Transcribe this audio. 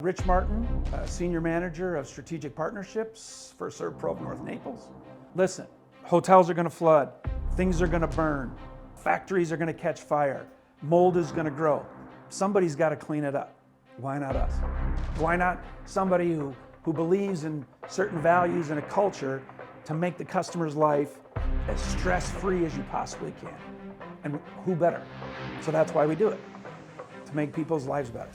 Rich Martin, Senior Manager of Strategic Partnerships for SERVPRO of North Naples. Listen, hotels are going to flood, things are going to burn, factories are going to catch fire, mold is going to grow. Somebody's got to clean it up. Why not us? Why not somebody who believes in certain values and a culture to make the customer's life as stress-free as you possibly can? And who better? So that's why we do it, to make people's lives better.